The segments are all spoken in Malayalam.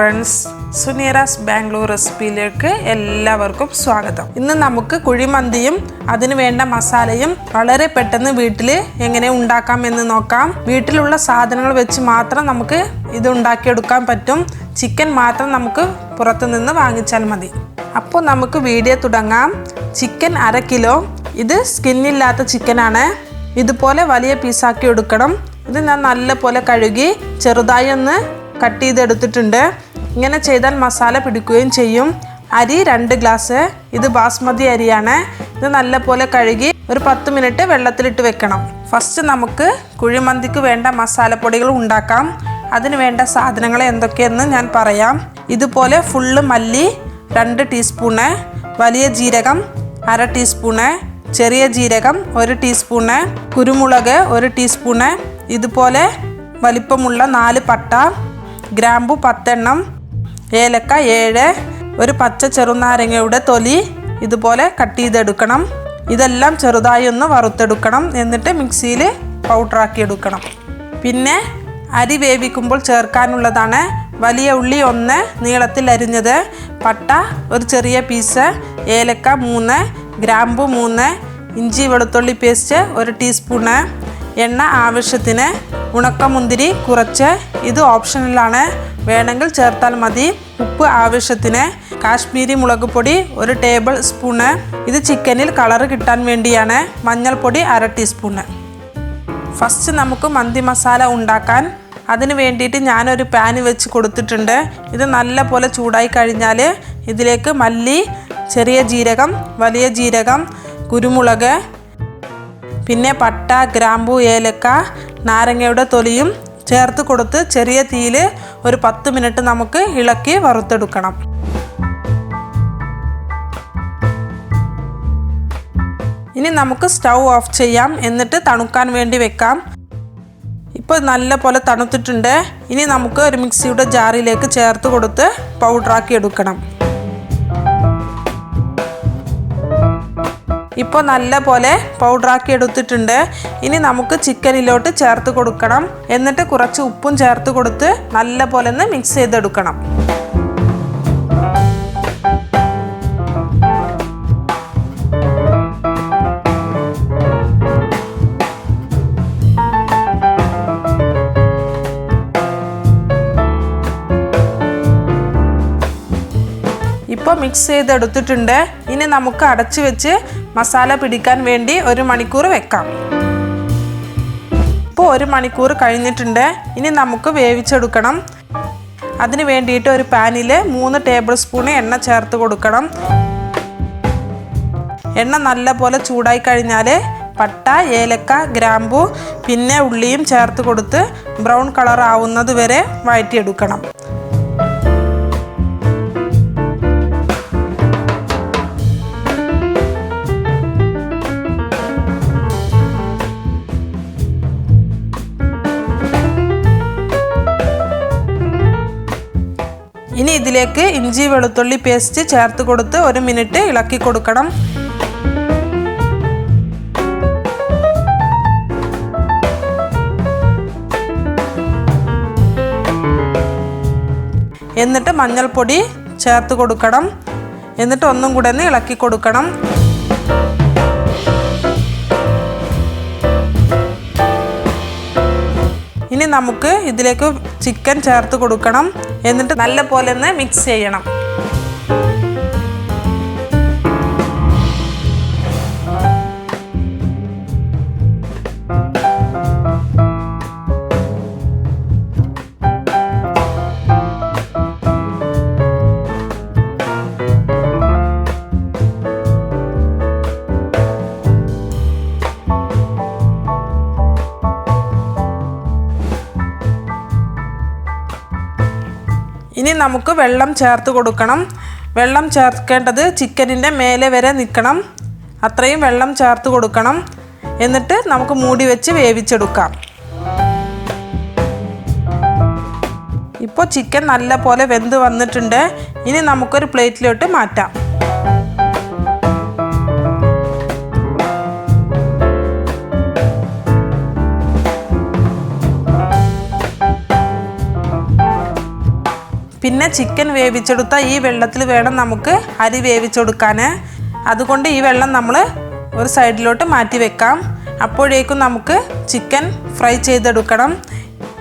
friends, Suneera's Bangalore recipe-ലേക്ക് എല്ലാവർക്കും സ്വാഗതം. ഇന്ന് നമുക്ക് കുഴിമന്തിയും അതിനു വേണ്ട മസാലയും വളരെ പെട്ടെന്ന് വീട്ടിൽ എങ്ങനെ ഉണ്ടാക്കാം എന്ന് നോക്കാം. വീട്ടിലുള്ള സാധനങ്ങൾ വെച്ച് മാത്രം നമുക്ക് ഇത് ഉണ്ടാക്കിയെടുക്കാൻ പറ്റും. ചിക്കൻ മാത്രം നമുക്ക് പുറത്തു നിന്ന് വാങ്ങിച്ചാൽ മതി. അപ്പോൾ നമുക്ക് വീഡിയോ തുടങ്ങാം. Chicken 1/2 kilo. ഇത് സ്കിന്നില്ലാത്ത ചിക്കനാണ്. ഇതുപോലെ വലിയ പീസാക്കി എടുക്കണം. ഇത് ഞാൻ നല്ലപോലെ കഴുകി ചെറുതായി ഒന്ന് കട്ട് ചെയ്തെടുത്തിട്ടുണ്ട്. ഇങ്ങനെ ചെയ്താൽ മസാല പിടിക്കുകയും ചെയ്യും. അരി 2 ഗ്ലാസ്. ഇത് ബാസ്മതി അരിയാണ്. ഇത് നല്ലപോലെ കഴുകി ഒരു 10 മിനിറ്റ് വെള്ളത്തിലിട്ട് വെക്കണം. ഫസ്റ്റ് നമുക്ക് കുഴിമന്തിക്ക് വേണ്ട മസാലപ്പൊടികൾ ഉണ്ടാക്കാം. അതിന് വേണ്ട സാധനങ്ങൾ എന്തൊക്കെയെന്ന് ഞാൻ പറയാം. ഇതുപോലെ ഫുള്ള് മല്ലി 2 ടീസ്പൂണ്, വലിയ ജീരകം 1/2 ടീസ്പൂണ്, ചെറിയ ജീരകം 1 ടീസ്പൂണ്, കുരുമുളക് 1 ടീസ്പൂണ്, ഇതുപോലെ വലിപ്പമുള്ള 4 പട്ട, ഗ്രാമ്പു 10 എണ്ണം, ഏലക്ക 7, ഒരു പച്ച ചെറുനാരങ്ങയുടെ തൊലി ഇതുപോലെ കട്ട് ചെയ്തെടുക്കണം. ഇതെല്ലാം ചെറുതായി ഒന്ന് വറുത്തെടുക്കണം. എന്നിട്ട് മിക്സിയിൽ പൗഡറാക്കി എടുക്കണം. പിന്നെ അരി വേവിക്കുമ്പോൾ ചേർക്കാനുള്ളതാണ് വലിയ ഉള്ളി 1 നീളത്തിൽ അരിഞ്ഞത്, പട്ട ഒരു ചെറിയ പീസ്, ഏലക്ക 3, ഗ്രാമ്പു 3, ഇഞ്ചി വെളുത്തുള്ളി പേസ്റ്റ് 1 ടീസ്പൂണ്, എണ്ണ ആവശ്യത്തിന്, ഉണക്കമുന്തിരി കുറച്ച്, ഇത് ഓപ്ഷണലാണ്, വേണമെങ്കിൽ ചേർത്താൽ മതി, ഉപ്പ് ആവശ്യത്തിന്, കാശ്മീരി മുളക് പൊടി 1 ടേബിൾ സ്പൂണ്, ഇത് ചിക്കനിൽ കളർ കിട്ടാൻ വേണ്ടിയാണ്, മഞ്ഞൾപ്പൊടി 1/2 ടീസ്പൂണ്. ഫസ്റ്റ് നമുക്ക് മന്തി മസാല ഉണ്ടാക്കാൻ അതിന് വേണ്ടിയിട്ട് ഞാനൊരു പാന് വെച്ച് കൊടുത്തിട്ടുണ്ട്. ഇത് നല്ല പോലെ ചൂടായി കഴിഞ്ഞാൽ ഇതിലേക്ക് മല്ലി, ചെറിയ ജീരകം, വലിയ ജീരകം, കുരുമുളക്, പിന്നെ പട്ട, ഗ്രാമ്പു, ഏലക്ക, നാരങ്ങയുടെ തൊലിയും ചേർത്ത് കൊടുത്ത് ചെറിയ തീയിൽ ഒരു 10 മിനിറ്റ് നമുക്ക് ഇളക്കി വറുത്തെടുക്കണം. ഇനി നമുക്ക് സ്റ്റൗ ഓഫ് ചെയ്യാം. എന്നിട്ട് തണുക്കാൻ വേണ്ടി വെക്കാം. ഇപ്പോൾ നല്ല പോലെ തണുത്തിട്ടുണ്ട്. ഇനി നമുക്ക് ഒരു മിക്സിയുടെ ജാറിലേക്ക് ചേർത്ത് കൊടുത്ത് പൗഡറാക്കി എടുക്കണം. ഇപ്പോൾ നല്ല പോലെ പൗഡറാക്കി എടുത്തിട്ടുണ്ട്. ഇനി നമുക്ക് ചിക്കനിലോട്ട് ചേർത്ത് കൊടുക്കണം. എന്നിട്ട് കുറച്ച് ഉപ്പും ചേർത്ത് കൊടുത്ത് നല്ല പോലെ ഒന്ന് മിക്സ് ചെയ്തെടുക്കണം. ഇപ്പോൾ മിക്സ് ചെയ്തെടുത്തിട്ടുണ്ട്. ഇനി നമുക്ക് അടച്ചു വെച്ച് മസാല പിടിക്കാൻ വേണ്ടി 1 മണിക്കൂർ വെക്കാം. ഇപ്പോൾ 1 മണിക്കൂർ കഴിഞ്ഞിട്ടുണ്ട്. ഇനി നമുക്ക് വേവിച്ചെടുക്കണം. അതിന് വേണ്ടിയിട്ട് ഒരു പാനിൽ 3 ടേബിൾ സ്പൂൺ എണ്ണ ചേർത്ത് കൊടുക്കണം. എണ്ണ നല്ല പോലെ ചൂടായി കഴിഞ്ഞാൽ പട്ട, ഏലക്ക, ഗ്രാമ്പു പിന്നെ ഉള്ളിയും ചേർത്ത് കൊടുത്ത് ബ്രൗൺ കളർ ആവുന്നത് വരെ വഴറ്റിയെടുക്കണം. ഇനി ഇതിലേക്ക് ഇഞ്ചി വെളുത്തുള്ളി പേസ്റ്റ് ചേർത്ത് കൊടുത്ത് 1 മിനിറ്റ് ഇളക്കി കൊടുക്കണം. എന്നിട്ട് മഞ്ഞൾപ്പൊടി ചേർത്ത് കൊടുക്കണം. എന്നിട്ട് ഒന്നും കൂടെ ഒന്ന് ഇളക്കി കൊടുക്കണം. ഇനി നമുക്ക് ഇതിലേക്ക് ചിക്കൻ ചേർത്ത് കൊടുക്കണം. എന്നിട്ട് നല്ല പോലെ ഒന്ന് മിക്സ് ചെയ്യണം. ഇനി നമുക്ക് വെള്ളം ചേർത്ത് കൊടുക്കണം. വെള്ളം ചേർക്കേണ്ടത് ചിക്കനിൻ്റെ മേലെ വരെ നിൽക്കണം. അത്രയും വെള്ളം ചേർത്ത് കൊടുക്കണം. എന്നിട്ട് നമുക്ക് മൂടി വെച്ച് വേവിച്ചെടുക്കാം. ഇപ്പോൾ ചിക്കൻ നല്ല പോലെ വെന്ത് വന്നിട്ടുണ്ട്. ഇനി നമുക്കൊരു പ്ലേറ്റിലോട്ട് മാറ്റാം. പിന്നെ ചിക്കൻ വേവിച്ചെടുത്ത ഈ വെള്ളത്തിൽ വേണം നമുക്ക് അരി വേവിച്ചെടുക്കാൻ. അതുകൊണ്ട് ഈ വെള്ളം നമ്മൾ ഒരു സൈഡിലോട്ട് മാറ്റി വെക്കാം. അപ്പോഴേക്കും നമുക്ക് ചിക്കൻ ഫ്രൈ ചെയ്തെടുക്കണം.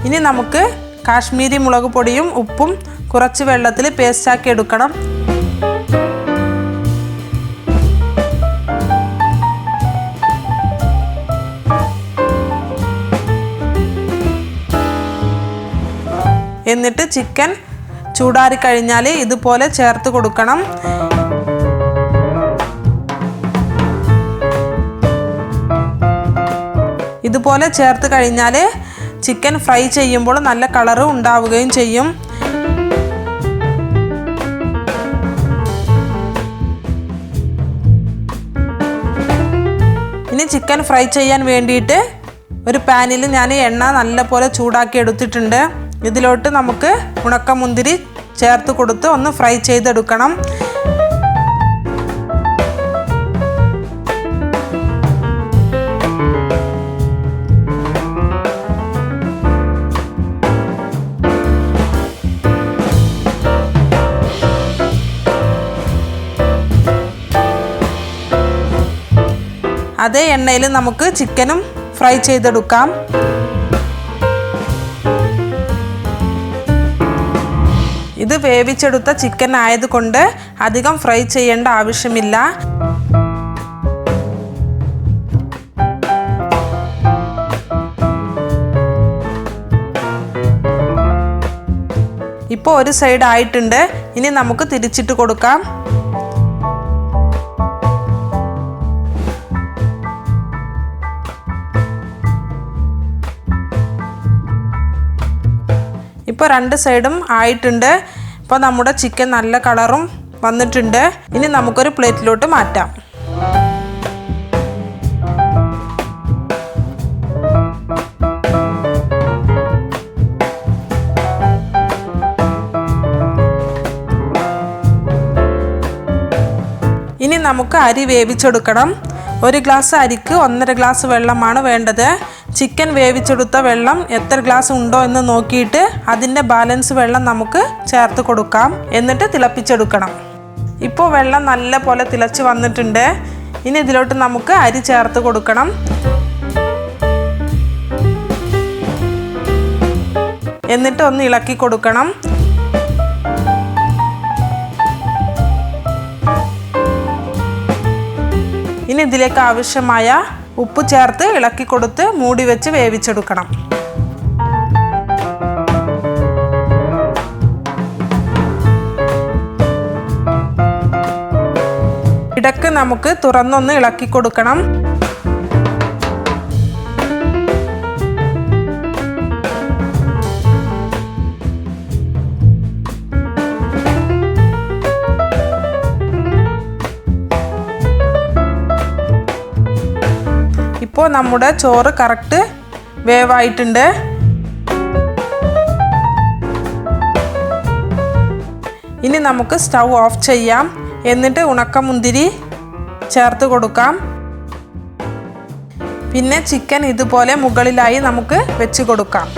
ഇനി നമുക്ക് കാശ്മീരി മുളക് പൊടിയും ഉപ്പും കുറച്ച് വെള്ളത്തിൽ പേസ്റ്റാക്കി എടുക്കണം. എന്നിട്ട് ചിക്കൻ ചൂടാറി കഴിഞ്ഞാൽ ഇതുപോലെ ചേർത്ത് കൊടുക്കണം. ഇതുപോലെ ചേർത്ത് കഴിഞ്ഞാൽ ചിക്കൻ ഫ്രൈ ചെയ്യുമ്പോൾ നല്ല കളറ് ഉണ്ടാവുകയും ചെയ്യും. ഇനി ചിക്കൻ ഫ്രൈ ചെയ്യാൻ വേണ്ടിയിട്ട് ഒരു പാനിൽ ഞാൻ എണ്ണ നല്ലപോലെ ചൂടാക്കി എടുത്തിട്ടുണ്ട്. ഇതിലോട്ട് നമുക്ക് ഉണക്കമുന്തിരി ചേർത്ത് കൊടുത്ത് ഒന്ന് ഫ്രൈ ചെയ്തെടുക്കണം. അതേ എണ്ണയിൽ നമുക്ക് ചിക്കനും ഫ്രൈ ചെയ്തെടുക്കാം. ഇത് വേവിച്ചെടുത്ത ചിക്കൻ ആയതുകൊണ്ട് അധികം ഫ്രൈ ചെയ്യേണ്ട ആവശ്യമില്ല. ഇപ്പോൾ ഒരു സൈഡ് ആയിട്ടുണ്ട്. ഇനി നമുക്ക് തിരിച്ചിട്ട് കൊടുക്കാം. ഇപ്പോൾ രണ്ട് സൈഡും ആയിട്ടുണ്ട്. ഇപ്പോൾ നമ്മുടെ ചിക്കൻ നല്ല കളറും വന്നിട്ടുണ്ട്. ഇനി നമുക്കൊരു പ്ലേറ്റിലോട്ട് മാറ്റാം. ഇനി നമുക്ക് അരി വേവിച്ചെടുക്കണം. ഒരു ഗ്ലാസ് അരിക്ക് 1.5 ഗ്ലാസ് വെള്ളമാണ് വേണ്ടത്. ചിക്കൻ വേവിച്ചെടുത്ത വെള്ളം എത്ര ഗ്ലാസ് ഉണ്ടോ എന്ന് നോക്കിയിട്ട് അതിൻ്റെ ബാലൻസ് വെള്ളം നമുക്ക് ചേർത്ത് കൊടുക്കാം. എന്നിട്ട് തിളപ്പിച്ചെടുക്കണം. ഇപ്പോൾ വെള്ളം നല്ല പോലെ തിളച്ച് വന്നിട്ടുണ്ട്. ഇനി ഇതിലോട്ട് നമുക്ക് അരി ചേർത്ത് കൊടുക്കണം. എന്നിട്ട് ഒന്ന് ഇളക്കി കൊടുക്കണം. ഇനി ഇതിലേക്ക് ആവശ്യമായ ഉപ്പ് ചേർത്ത് ഇളക്കി കൊടുത്ത് മൂടി വെച്ച് വേവിച്ചെടുക്കണം. ഇടയ്ക്ക് നമുക്ക് തുറന്നൊന്ന് ഇളക്കി കൊടുക്കണം. ഇപ്പോൾ നമ്മുടെ ചോറ് കറക്റ്റ് വേവായിട്ടുണ്ട്. ഇനി നമുക്ക് സ്റ്റൗ ഓഫ് ചെയ്യാം. എന്നിട്ട് ഉണക്കമുന്തിരി ചേർത്ത് കൊടുക്കാം. പിന്നെ ചിക്കൻ ഇതുപോലെ മുകളിലായി നമുക്ക് വെച്ച് കൊടുക്കാം.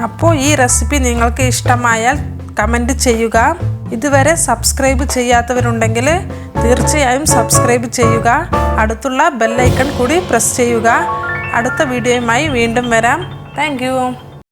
അപ്പോൾ ഈ റെസിപ്പി നിങ്ങൾക്ക് ഇഷ്ടമായാൽ കമൻറ്റ് ചെയ്യുക. ഇതുവരെ സബ്സ്ക്രൈബ് ചെയ്യാത്തവരുണ്ടെങ്കിൽ തീർച്ചയായും സബ്സ്ക്രൈബ് ചെയ്യുക. അടുത്തുള്ള ബെൽ ഐക്കൺ കൂടി പ്രസ് ചെയ്യുക. അടുത്ത വീഡിയോയുമായി വീണ്ടും വരാം. Thank you.